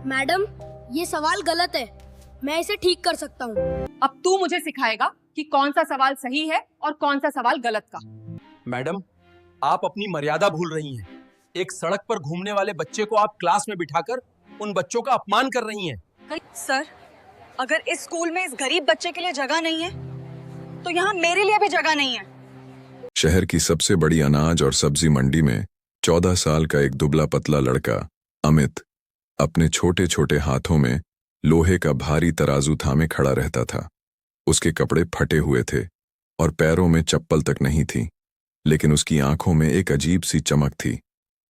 Madam, ये सवाल गलत है। मैं इसे ठीक कर सकता हूँ। अब तू मुझे सिखाएगा कि कौन सा सवाल सही है और कौन सा सवाल गलत का। मैडम, आप अपनी मर्यादा भूल रही हैं। एक सड़क पर घूमने वाले बच्चे को आप क्लास में बिठाकर उन बच्चों का अपमान कर रही हैं। सर, अगर इस स्कूल में इस गरीब बच्चे के लिए जगह नहीं है, तो यहाँ मेरे लिए भी जगह नहीं है। शहर की सबसे बड़ी अनाज और सब्जी मंडी में 14 साल का एक दुबला पतला लड़का अमित अपने छोटे छोटे हाथों में लोहे का भारी तराजू थामे खड़ा रहता था। उसके कपड़े फटे हुए थे और पैरों में चप्पल तक नहीं थी, लेकिन उसकी आंखों में एक अजीब सी चमक थी।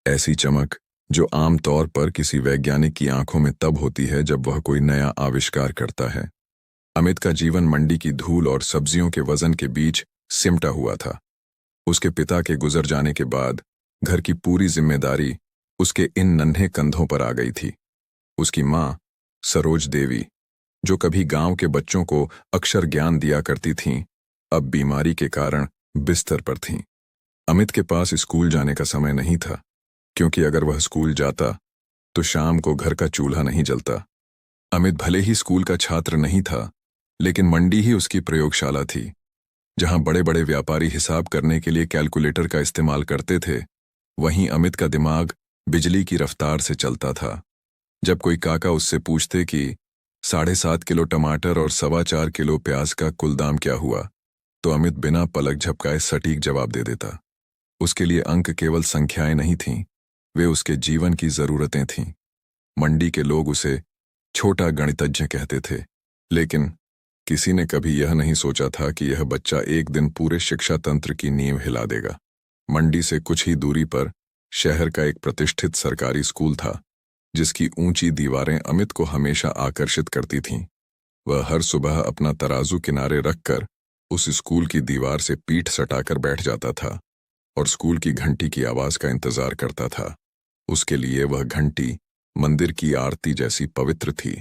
ऐसी चमक जो आमतौर पर किसी वैज्ञानिक की आंखों में तब होती है जब वह कोई नया आविष्कार करता है। अमित का जीवन मंडी की धूल और सब्जियों के वजन के बीच सिमटा हुआ था। उसके पिता के गुजर जाने के बाद घर की पूरी जिम्मेदारी उसके इन नन्हे कंधों पर आ गई थी। उसकी माँ सरोज देवी, जो कभी गांव के बच्चों को अक्षर ज्ञान दिया करती थीं, अब बीमारी के कारण बिस्तर पर थीं। अमित के पास स्कूल जाने का समय नहीं था, क्योंकि अगर वह स्कूल जाता तो शाम को घर का चूल्हा नहीं जलता। अमित भले ही स्कूल का छात्र नहीं था, लेकिन मंडी ही उसकी प्रयोगशाला थी। जहां बड़े बड़े व्यापारी हिसाब करने के लिए कैलकुलेटर का इस्तेमाल करते थे, वहीं अमित का दिमाग बिजली की रफ्तार से चलता था। जब कोई काका उससे पूछते कि 7.5 किलो टमाटर और 4.25 किलो प्याज का कुल दाम क्या हुआ, तो अमित बिना पलक झपकाए सटीक जवाब दे देता। उसके लिए अंक केवल संख्याएं नहीं थीं, वे उसके जीवन की जरूरतें थीं। मंडी के लोग उसे छोटा गणितज्ञ कहते थे, लेकिन किसी ने कभी यह नहीं सोचा था कि यह बच्चा एक दिन पूरे शिक्षा तंत्र की नींव हिला देगा। मंडी से कुछ ही दूरी पर शहर का एक प्रतिष्ठित सरकारी स्कूल था, जिसकी ऊंची दीवारें अमित को हमेशा आकर्षित करती थीं। वह हर सुबह अपना तराजू किनारे रखकर उस स्कूल की दीवार से पीठ सटाकर बैठ जाता था और स्कूल की घंटी की आवाज का इंतजार करता था। उसके लिए वह घंटी मंदिर की आरती जैसी पवित्र थी।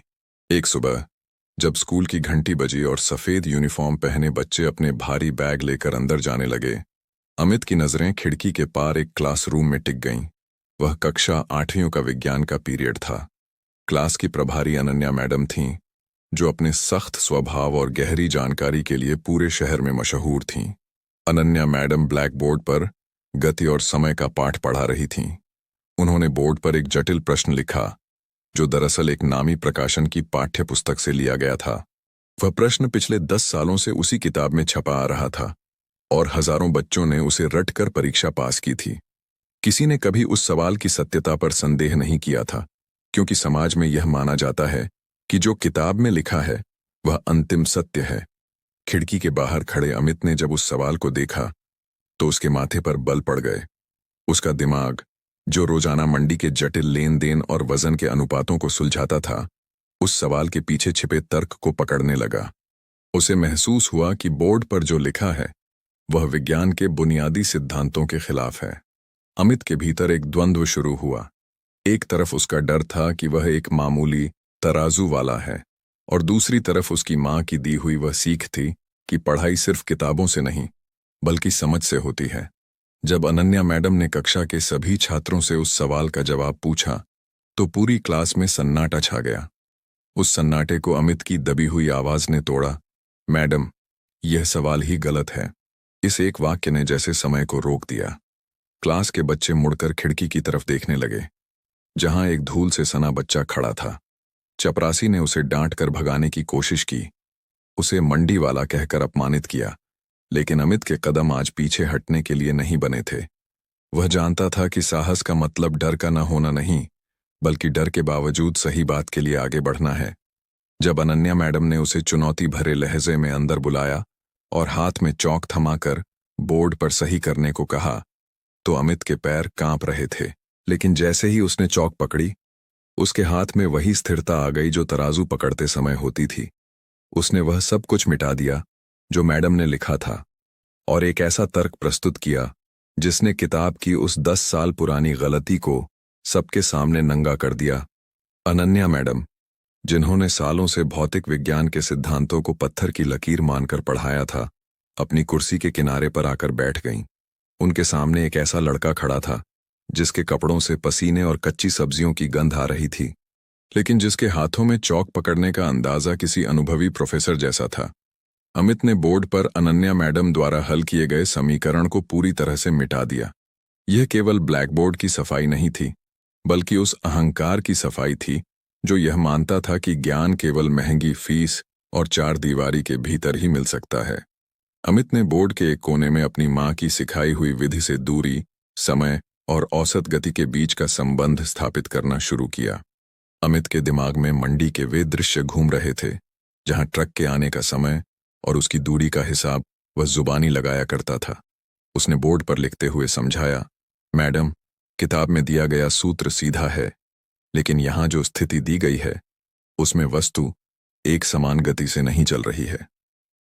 एक सुबह जब स्कूल की घंटी बजी और सफेद यूनिफॉर्म पहने बच्चे अपने भारी बैग लेकर अंदर जाने लगे, अमित की नजरें खिड़की के पार एक क्लासरूम में टिक गईं। वह कक्षा 8वीं का विज्ञान का पीरियड था। क्लास की प्रभारी अनन्या मैडम थीं, जो अपने सख्त स्वभाव और गहरी जानकारी के लिए पूरे शहर में मशहूर थीं। अनन्या मैडम ब्लैक बोर्ड पर गति और समय का पाठ पढ़ा रही थीं। उन्होंने बोर्ड पर एक जटिल प्रश्न लिखा, जो दरअसल एक नामी प्रकाशन की पाठ्य पुस्तक से लिया गया था। वह प्रश्न पिछले 10 सालों से उसी किताब में छपा आ रहा था और हजारों बच्चों ने उसे रटकर परीक्षा पास की थी। किसी ने कभी उस सवाल की सत्यता पर संदेह नहीं किया था, क्योंकि समाज में यह माना जाता है कि जो किताब में लिखा है वह अंतिम सत्य है। खिड़की के बाहर खड़े अमित ने जब उस सवाल को देखा तो उसके माथे पर बल पड़ गए। उसका दिमाग, जो रोजाना मंडी के जटिल लेन देन और वजन के अनुपातों को सुलझाता था, उस सवाल के पीछे छिपे तर्क को पकड़ने लगा। उसे महसूस हुआ कि बोर्ड पर जो लिखा है वह विज्ञान के बुनियादी सिद्धांतों के खिलाफ है। अमित के भीतर एक द्वंद्व शुरू हुआ। एक तरफ उसका डर था कि वह एक मामूली तराजू वाला है, और दूसरी तरफ उसकी माँ की दी हुई वह सीख थी कि पढ़ाई सिर्फ किताबों से नहीं बल्कि समझ से होती है। जब अनन्या मैडम ने कक्षा के सभी छात्रों से उस सवाल का जवाब पूछा तो पूरी क्लास में सन्नाटा छा गया। उस सन्नाटे को अमित की दबी हुई आवाज ने तोड़ा। मैडम, यह सवाल ही गलत है। इस एक वाक्य ने जैसे समय को रोक दिया। क्लास के बच्चे मुड़कर खिड़की की तरफ देखने लगे, जहां एक धूल से सना बच्चा खड़ा था। चपरासी ने उसे डांट कर भगाने की कोशिश की, उसे मंडी वाला कहकर अपमानित किया, लेकिन अमित के कदम आज पीछे हटने के लिए नहीं बने थे। वह जानता था कि साहस का मतलब डर का न होना नहीं, बल्कि डर के बावजूद सही बात के लिए आगे बढ़ना है। जब अनन्या मैडम ने उसे चुनौती भरे लहजे में अंदर बुलाया और हाथ में चौक थमाकर बोर्ड पर सही करने को कहा, तो अमित के पैर कांप रहे थे। लेकिन जैसे ही उसने चौक पकड़ी, उसके हाथ में वही स्थिरता आ गई जो तराजू पकड़ते समय होती थी। उसने वह सब कुछ मिटा दिया जो मैडम ने लिखा था, और एक ऐसा तर्क प्रस्तुत किया जिसने किताब की उस 10 साल पुरानी गलती को सबके सामने नंगा कर दिया। अनन्या मैडम, जिन्होंने सालों से भौतिक विज्ञान के सिद्धांतों को पत्थर की लकीर मानकर पढ़ाया था, अपनी कुर्सी के किनारे पर आकर बैठ गईं। उनके सामने एक ऐसा लड़का खड़ा था जिसके कपड़ों से पसीने और कच्ची सब्जियों की गंध आ रही थी, लेकिन जिसके हाथों में चौक पकड़ने का अंदाजा किसी अनुभवी प्रोफेसर जैसा था। अमित ने बोर्ड पर अनन्या मैडम द्वारा हल किए गए समीकरण को पूरी तरह से मिटा दिया। यह केवल ब्लैकबोर्ड की सफाई नहीं थी, बल्कि उस अहंकार की सफाई थी जो यह मानता था कि ज्ञान केवल महंगी फीस और चार दीवारी के भीतर ही मिल सकता है। अमित ने बोर्ड के एक कोने में अपनी मां की सिखाई हुई विधि से दूरी, समय और औसत गति के बीच का संबंध स्थापित करना शुरू किया। अमित के दिमाग में मंडी के वे दृश्य घूम रहे थे जहां ट्रक के आने का समय और उसकी दूरी का हिसाब वह जुबानी लगाया करता था। उसने बोर्ड पर लिखते हुए समझाया, मैडम, किताब में दिया गया सूत्र सीधा है, लेकिन यहां जो स्थिति दी गई है उसमें वस्तु एक समान गति से नहीं चल रही है।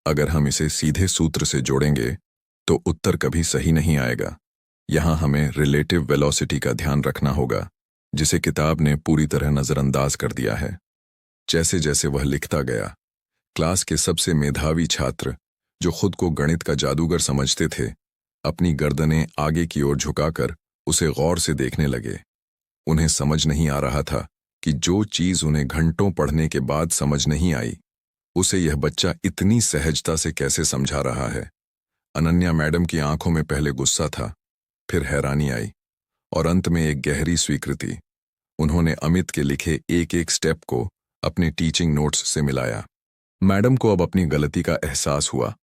अगर हम इसे सीधे सूत्र से जोड़ेंगे तो उत्तर कभी सही नहीं आएगा। यहां हमें रिलेटिव वेलोसिटी का ध्यान रखना होगा, जिसे किताब ने पूरी तरह नजरअंदाज कर दिया है। जैसे जैसे वह लिखता गया, क्लास के सबसे मेधावी छात्र, जो खुद को गणित का जादूगर समझते थे, अपनी गर्दनें आगे की ओर झुकाकर उसे गौर से देखने लगे। उन्हें समझ नहीं आ रहा था कि जो चीज उन्हें घंटों पढ़ने के बाद समझ नहीं आई, उसे यह बच्चा इतनी सहजता से कैसे समझा रहा है। अनन्या मैडम की आंखों में पहले गुस्सा था, फिर हैरानी आई और अंत में एक गहरी स्वीकृति। उन्होंने अमित के लिखे एक एक स्टेप को अपने टीचिंग नोट्स से मिलाया। मैडम को अब अपनी गलती का एहसास हुआ।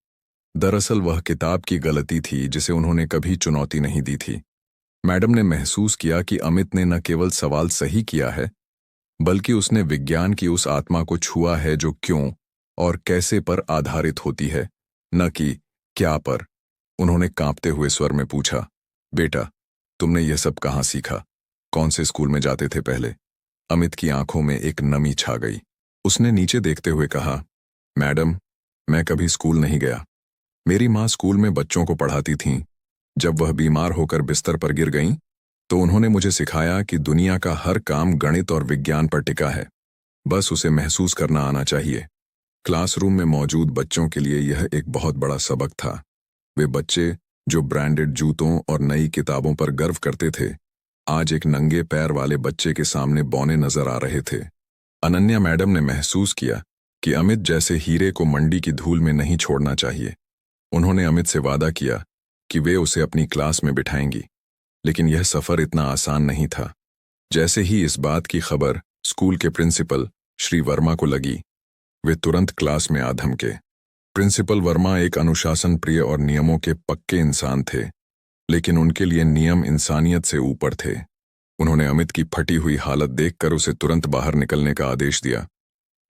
दरअसल वह किताब की गलती थी जिसे उन्होंने कभी चुनौती नहीं दी थी। मैडम ने महसूस किया कि अमित ने न केवल सवाल सही किया है, बल्कि उसने विज्ञान की उस आत्मा को छुआ है जो क्यों और कैसे पर आधारित होती है, न कि क्या पर। उन्होंने कांपते हुए स्वर में पूछा, बेटा, तुमने यह सब कहाँ सीखा? कौन से स्कूल में जाते थे पहले? अमित की आंखों में एक नमी छा गई। उसने नीचे देखते हुए कहा, मैडम, मैं कभी स्कूल नहीं गया। मेरी माँ स्कूल में बच्चों को पढ़ाती थीं। जब वह बीमार होकर बिस्तर पर गिर गईं, तो उन्होंने मुझे सिखाया कि दुनिया का हर काम गणित और विज्ञान पर टिका है, बस उसे महसूस करना आना चाहिए। क्लासरूम में मौजूद बच्चों के लिए यह एक बहुत बड़ा सबक था। वे बच्चे जो ब्रांडेड जूतों और नई किताबों पर गर्व करते थे, आज एक नंगे पैर वाले बच्चे के सामने बौने नजर आ रहे थे। अनन्या मैडम ने महसूस किया कि अमित जैसे हीरे को मंडी की धूल में नहीं छोड़ना चाहिए। उन्होंने अमित से वादा किया कि वे उसे अपनी क्लास में बिठाएंगी, लेकिन यह सफर इतना आसान नहीं था। जैसे ही इस बात की खबर स्कूल के प्रिंसिपल श्री वर्मा को लगी, वे तुरंत क्लास में आ धमके। प्रिंसिपल वर्मा एक अनुशासन प्रिय और नियमों के पक्के इंसान थे, लेकिन उनके लिए नियम इंसानियत से ऊपर थे। उन्होंने अमित की फटी हुई हालत देखकर उसे तुरंत बाहर निकलने का आदेश दिया।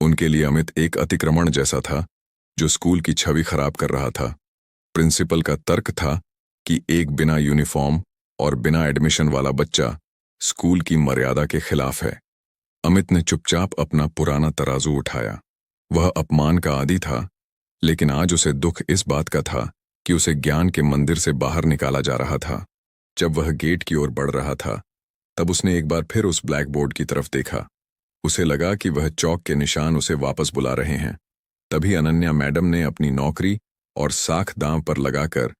उनके लिए अमित एक अतिक्रमण जैसा था जो स्कूल की छवि खराब कर रहा था। प्रिंसिपल का तर्क था कि एक बिना यूनिफॉर्म और बिना एडमिशन वाला बच्चा स्कूल की मर्यादा के खिलाफ है। अमित ने चुपचाप अपना पुराना तराजू उठाया। वह अपमान का आदी था, लेकिन आज उसे दुख इस बात का था कि उसे ज्ञान के मंदिर से बाहर निकाला जा रहा था। जब वह गेट की ओर बढ़ रहा था, तब उसने एक बार फिर उस ब्लैक बोर्ड की तरफ देखा। उसे लगा कि वह चौक के निशान उसे वापस बुला रहे हैं। तभी अनन्या मैडम ने अपनी नौकरी और साख दांव पर लगाकर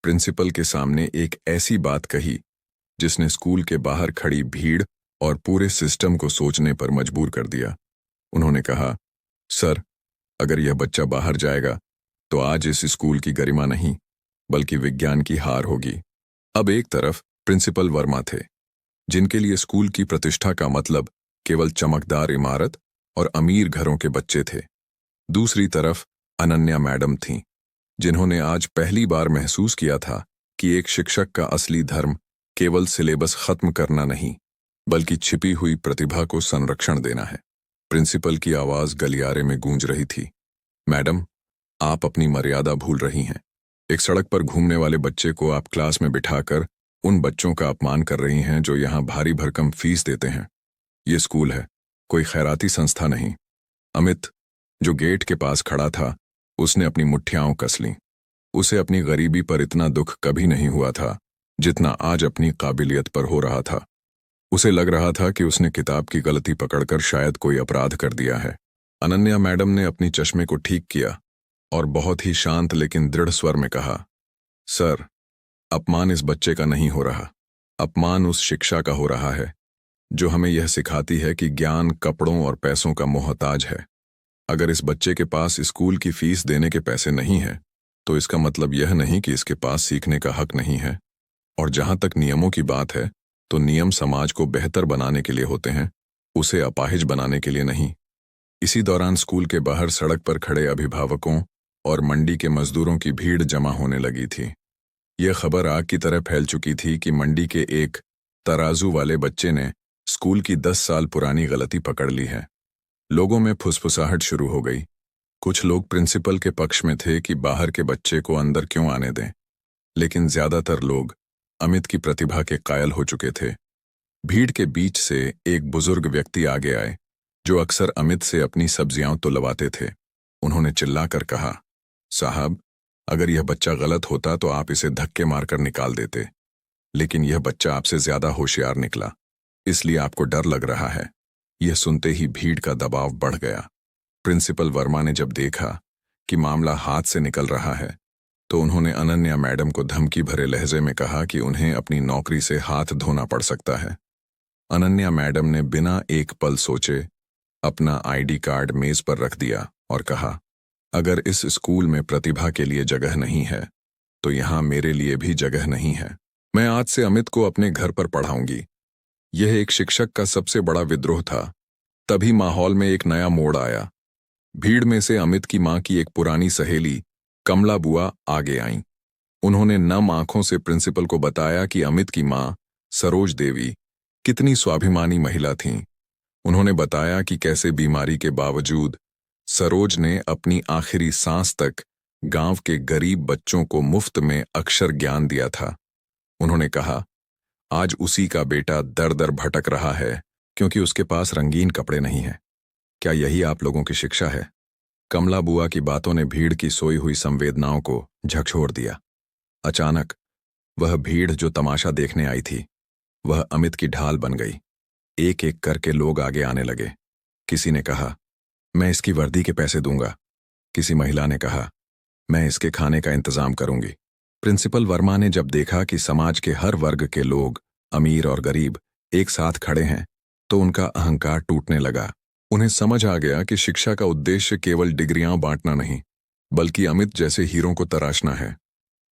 प्रिंसिपल के सामने एक ऐसी बात कही जिसने स्कूल के बाहर खड़ी भीड़ और पूरे सिस्टम को सोचने पर मजबूर कर दिया। उन्होंने कहा, सर, अगर यह बच्चा बाहर जाएगा तो आज इस स्कूल की गरिमा नहीं, बल्कि विज्ञान की हार होगी। अब एक तरफ प्रिंसिपल वर्मा थे, जिनके लिए स्कूल की प्रतिष्ठा का मतलब केवल चमकदार इमारत और अमीर घरों के बच्चे थे। दूसरी तरफ अनन्या मैडम थीं, जिन्होंने आज पहली बार महसूस किया था कि एक शिक्षक का असली धर्म केवल सिलेबस खत्म करना नहीं, बल्कि छिपी हुई प्रतिभा को संरक्षण देना है। प्रिंसिपल की आवाज गलियारे में गूंज रही थी, मैडम, आप अपनी मर्यादा भूल रही हैं। एक सड़क पर घूमने वाले बच्चे को आप क्लास में बिठाकर उन बच्चों का अपमान कर रही हैं जो यहाँ भारी भरकम फीस देते हैं। ये स्कूल है, कोई खैराती संस्था नहीं। अमित, जो गेट के पास खड़ा था, उसने अपनी मुट्ठियां कस लीं। उसे अपनी गरीबी पर इतना दुख कभी नहीं हुआ था जितना आज अपनी काबिलियत पर हो रहा था। उसे लग रहा था कि उसने किताब की गलती पकड़कर शायद कोई अपराध कर दिया है। अनन्या मैडम ने अपनी चश्मे को ठीक किया और बहुत ही शांत लेकिन दृढ़ स्वर में कहा, सर, अपमान इस बच्चे का नहीं हो रहा, अपमान उस शिक्षा का हो रहा है जो हमें यह सिखाती है कि ज्ञान कपड़ों और पैसों का मोहताज है। अगर इस बच्चे के पास स्कूल की फीस देने के पैसे नहीं हैं, तो इसका मतलब यह नहीं कि इसके पास सीखने का हक नहीं है। और जहां तक नियमों की बात है, तो नियम समाज को बेहतर बनाने के लिए होते हैं, उसे अपाहिज बनाने के लिए नहीं। इसी दौरान स्कूल के बाहर सड़क पर खड़े अभिभावकों और मंडी के मजदूरों की भीड़ जमा होने लगी थी। यह खबर आग की तरह फैल चुकी थी कि मंडी के एक तराजू वाले बच्चे ने स्कूल की 10 साल पुरानी गलती पकड़ ली है। लोगों में फुसफुसाहट शुरू हो गई। कुछ लोग प्रिंसिपल के पक्ष में थे कि बाहर के बच्चे को अंदर क्यों आने दें, लेकिन ज्यादातर लोग अमित की प्रतिभा के कायल हो चुके थे। भीड़ के बीच से एक बुजुर्ग व्यक्ति आगे आए, जो अक्सर अमित से अपनी सब्जियां तुलवाते थे। उन्होंने चिल्लाकर कहा, साहब, अगर यह बच्चा गलत होता तो आप इसे धक्के मारकर निकाल देते, लेकिन यह बच्चा आपसे ज्यादा होशियार निकला, इसलिए आपको डर लग रहा है। यह सुनते ही भीड़ का दबाव बढ़ गया। प्रिंसिपल वर्मा ने जब देखा कि मामला हाथ से निकल रहा है, तो उन्होंने अनन्या मैडम को धमकी भरे लहजे में कहा कि उन्हें अपनी नौकरी से हाथ धोना पड़ सकता है। अनन्या मैडम ने बिना एक पल सोचे अपना आईडी कार्ड मेज पर रख दिया और कहा, अगर इस स्कूल में प्रतिभा के लिए जगह नहीं है, तो यहां मेरे लिए भी जगह नहीं है। मैं आज से अमित को अपने घर पर पढ़ाऊंगी। यह एक शिक्षक का सबसे बड़ा विद्रोह था। तभी माहौल में एक नया मोड़ आया। भीड़ में से अमित की मां की एक पुरानी सहेली कमला बुआ आगे आईं। उन्होंने नम आंखों से प्रिंसिपल को बताया कि अमित की मां सरोज देवी कितनी स्वाभिमानी महिला थीं। उन्होंने बताया कि कैसे बीमारी के बावजूद सरोज ने अपनी आखिरी सांस तक गांव के गरीब बच्चों को मुफ्त में अक्षर ज्ञान दिया था। उन्होंने कहा, आज उसी का बेटा दर दर भटक रहा है क्योंकि उसके पास रंगीन कपड़े नहीं हैं। क्या यही आप लोगों की शिक्षा है? कमला बुआ की बातों ने भीड़ की सोई हुई संवेदनाओं को झकझोर दिया। अचानक वह भीड़ जो तमाशा देखने आई थी, वह अमित की ढाल बन गई। एक एक करके लोग आगे आने लगे। किसी ने कहा, मैं इसकी वर्दी के पैसे दूंगा। किसी महिला ने कहा, मैं इसके खाने का इंतजाम करूंगी। प्रिंसिपल वर्मा ने जब देखा कि समाज के हर वर्ग के लोग, अमीर और गरीब, एक साथ खड़े हैं, तो उनका अहंकार टूटने लगा। उन्हें समझ आ गया कि शिक्षा का उद्देश्य केवल डिग्रियां बांटना नहीं, बल्कि अमित जैसे हीरों को तराशना है।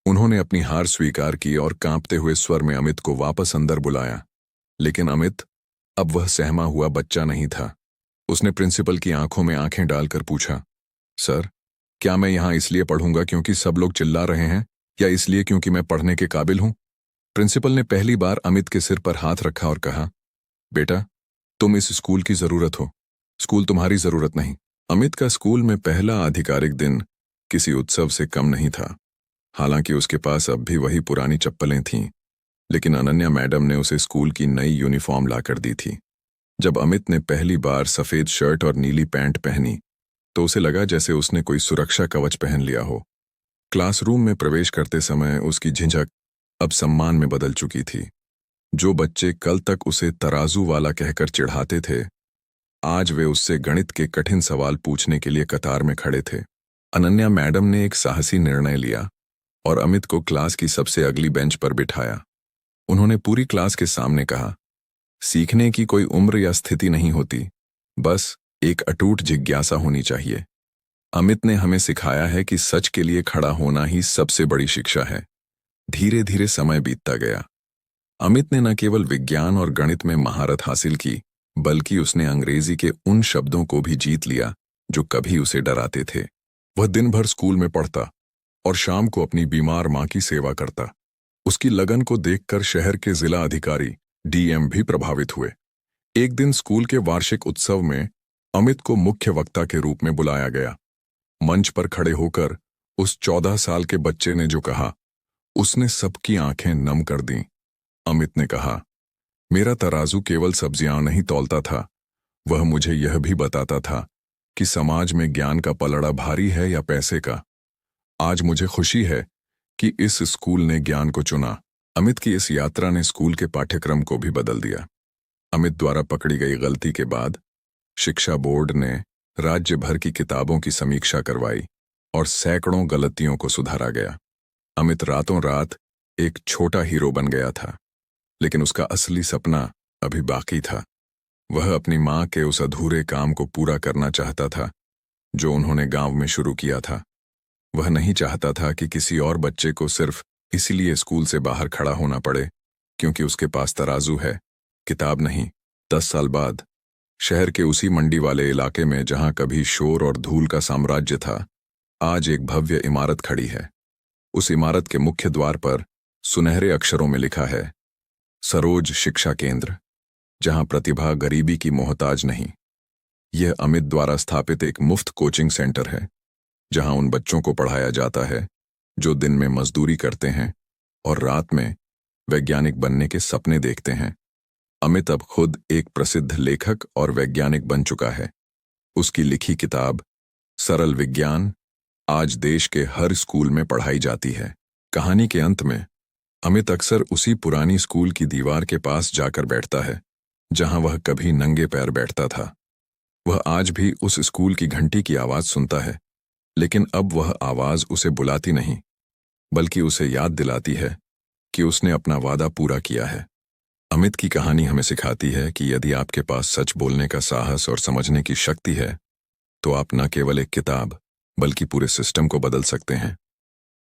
उन्होंने अपनी हार स्वीकार की और कांपते हुए स्वर में अमित को वापस अंदर बुलाया। लेकिन अमित अब वह सहमा हुआ बच्चा नहीं था। उसने प्रिंसिपल की आंखों में आंखें डालकर पूछा, सर, क्या मैं यहां इसलिए पढ़ूंगा क्योंकि सब लोग चिल्ला रहे हैं, या इसलिए क्योंकि मैं पढ़ने के काबिल हूं? प्रिंसिपल ने पहली बार अमित के सिर पर हाथ रखा और कहा, बेटा, तुम इस स्कूल की जरूरत हो, स्कूल तुम्हारी जरूरत नहीं। अमित का स्कूल में पहला आधिकारिक दिन किसी उत्सव से कम नहीं था। हालांकि उसके पास अब भी वही पुरानी चप्पलें थीं, लेकिन अनन्या मैडम ने उसे स्कूल की नई यूनिफॉर्म लाकर दी थी। जब अमित ने पहली बार सफेद शर्ट और नीली पैंट पहनी, तो उसे लगा जैसे उसने कोई सुरक्षा कवच पहन लिया हो। क्लासरूम में प्रवेश करते समय उसकी झिझक अब सम्मान में बदल चुकी थी। जो बच्चे कल तक उसे तराजू वाला कहकर चिढ़ाते थे, आज वे उससे गणित के कठिन सवाल पूछने के लिए कतार में खड़े थे। अनन्या मैडम ने एक साहसी निर्णय लिया और अमित को क्लास की सबसे अगली बेंच पर बिठाया। उन्होंने पूरी क्लास के सामने कहा, सीखने की कोई उम्र या स्थिति नहीं होती, बस एक अटूट जिज्ञासा होनी चाहिए। अमित ने हमें सिखाया है कि सच के लिए खड़ा होना ही सबसे बड़ी शिक्षा है। धीरे धीरे समय बीतता गया। अमित ने न केवल विज्ञान और गणित में महारत हासिल की, बल्कि उसने अंग्रेजी के उन शब्दों को भी जीत लिया जो कभी उसे डराते थे। वह दिन भर स्कूल में पढ़ता और शाम को अपनी बीमार मां की सेवा करता। उसकी लगन को देखकर शहर के जिला अधिकारी डीएम भी प्रभावित हुए। एक दिन स्कूल के वार्षिक उत्सव में अमित को मुख्य वक्ता के रूप में बुलाया गया। मंच पर खड़े होकर उस 14 साल के बच्चे ने जो कहा, उसने सबकी आंखें नम कर दीं। अमित ने कहा, मेरा तराजू केवल सब्जियां नहीं तौलता था, वह मुझे यह भी बताता था कि समाज में ज्ञान का पलड़ा भारी है या पैसे का। आज मुझे खुशी है कि इस स्कूल ने ज्ञान को चुना। अमित की इस यात्रा ने स्कूल के पाठ्यक्रम को भी बदल दिया। अमित द्वारा पकड़ी गई गलती के बाद शिक्षा बोर्ड ने राज्य भर की किताबों की समीक्षा करवाई और सैकड़ों गलतियों को सुधारा गया। अमित रातों रात एक छोटा हीरो बन गया था, लेकिन उसका असली सपना अभी बाकी था। वह अपनी माँ के उस अधूरे काम को पूरा करना चाहता था जो उन्होंने गांव में शुरू किया था। वह नहीं चाहता था कि किसी और बच्चे को सिर्फ इसीलिए स्कूल से बाहर खड़ा होना पड़े क्योंकि उसके पास तराजू है, किताब नहीं। 10 साल बाद शहर के उसी मंडी वाले इलाके में जहां कभी शोर और धूल का साम्राज्य था, आज एक भव्य इमारत खड़ी है। उस इमारत के मुख्य द्वार पर सुनहरे अक्षरों में लिखा है, सरोज शिक्षा केंद्र, जहां प्रतिभा गरीबी की मोहताज नहीं। यह अमित द्वारा स्थापित एक मुफ्त कोचिंग सेंटर है जहां उन बच्चों को पढ़ाया जाता है जो दिन में मजदूरी करते हैं और रात में वैज्ञानिक बनने के सपने देखते हैं। अमित अब खुद एक प्रसिद्ध लेखक और वैज्ञानिक बन चुका है। उसकी लिखी किताब सरल विज्ञान आज देश के हर स्कूल में पढ़ाई जाती है। कहानी के अंत में अमित अक्सर उसी पुरानी स्कूल की दीवार के पास जाकर बैठता है जहां वह कभी नंगे पैर बैठता था। वह आज भी उस स्कूल की घंटी की आवाज सुनता है, लेकिन अब वह आवाज उसे बुलाती नहीं, बल्कि उसे याद दिलाती है कि उसने अपना वादा पूरा किया है। अमित की कहानी हमें सिखाती है कि यदि आपके पास सच बोलने का साहस और समझने की शक्ति है, तो आप न केवल एक किताब बल्कि पूरे सिस्टम को बदल सकते हैं।